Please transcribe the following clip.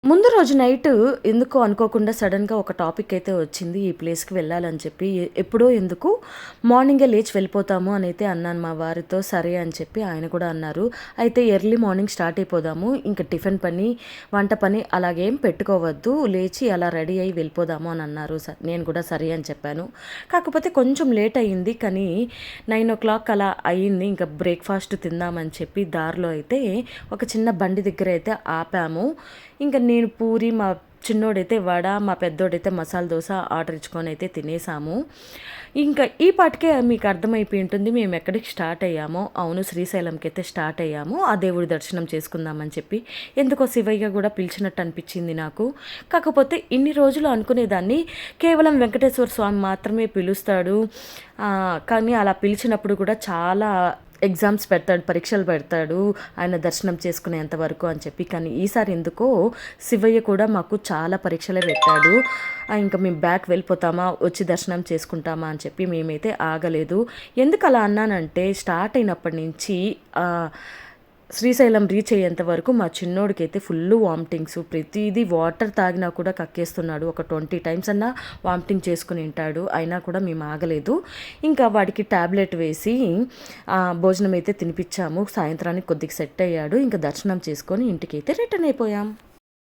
ముందు రోజు నైటు ఎందుకో అనుకోకుండా సడన్‌గా ఒక టాపిక్ అయితే వచ్చింది. ఈ ప్లేస్‌కి వెళ్ళాలని చెప్పి. ఎప్పుడో ఎందుకు మార్నింగే లేచి వెళ్ళిపోతాము అనైతే అన్నాను మా వారితో. సరే అని చెప్పి ఆయన కూడా అన్నారు. అయితే ఎర్లీ మార్నింగ్ స్టార్ట్ అయిపోదాము. ఇంక టిఫిన్ పని, వంట పని అలాగేం పెట్టుకోవద్దు. లేచి అలా రెడీ అయ్యి వెళ్ళిపోదాము అని అన్నారు. నేను కూడా సరే అని చెప్పాను. కాకపోతే కొంచెం లేట్ అయింది. కానీ 9:00 అలా అయింది. ఇంకా బ్రేక్‌ఫాస్ట్ తిందామని చెప్పి దారిలో అయితే ఒక చిన్న బండి దగ్గర అయితే ఆపాము. ఇంక నేను పూరి, మా చిన్నోడైతే వడ, మా పెద్దోడైతే మసాలా దోస ఆర్డర్ ఇచ్చుకొని అయితే తినేసాము. ఇంకా ఈ పాటికే మీకు అర్థమైపోయి ఉంటుంది మేము ఎక్కడికి స్టార్ట్ అయ్యామో. అవును, శ్రీశైలంకి అయితే స్టార్ట్ అయ్యాము. ఆ దేవుడి దర్శనం చేసుకుందామని చెప్పి. ఎందుకో శివయ్య కూడా పిలిచినట్టు అనిపించింది నాకు. కాకపోతే ఇన్ని రోజులు అనుకునేదాన్ని కేవలం వెంకటేశ్వర స్వామి మాత్రమే పిలుస్తాడు. కానీ అలా పిలిచినప్పుడు కూడా చాలా ఎగ్జామ్స్ పెడతాడు, పరీక్షలు పెడతాడు ఆయన దర్శనం చేసుకునేంత వరకు అని చెప్పి. కానీ ఈసారి ఎందుకో శివయ్య కూడా మాకు చాలా పరీక్షలే పెట్టాడు. ఇంకా మేము బ్యాక్ వెళ్ళిపోతామా, వచ్చి దర్శనం చేసుకుంటామా అని చెప్పి మేమైతే ఆగలేదు. ఎందుకు అలా అన్నానంటే స్టార్ట్ అయినప్పటి నుంచి శ్రీశైలం రీచ్ అయ్యేంత వరకు మా చిన్నోడికైతే ఫుల్ వామిటింగ్స్, ప్రతిదీ వాటర్ తాగినా కూడా కక్కేస్తున్నాడు. ఒక 20 టైమ్స్ అన్నా వామిటింగ్ చేసుకుని ఉంటాడు. అయినా కూడా మేము ఆగలేదు. ఇంకా వాడికి ట్యాబ్లెట్ వేసి భోజనం అయితే తినిపించాము. సాయంత్రానికి కొద్దిగా సెట్ అయ్యాడు. ఇంకా దర్శనం చేసుకొని ఇంటికి అయితే రిటర్న్ అయిపోయాం.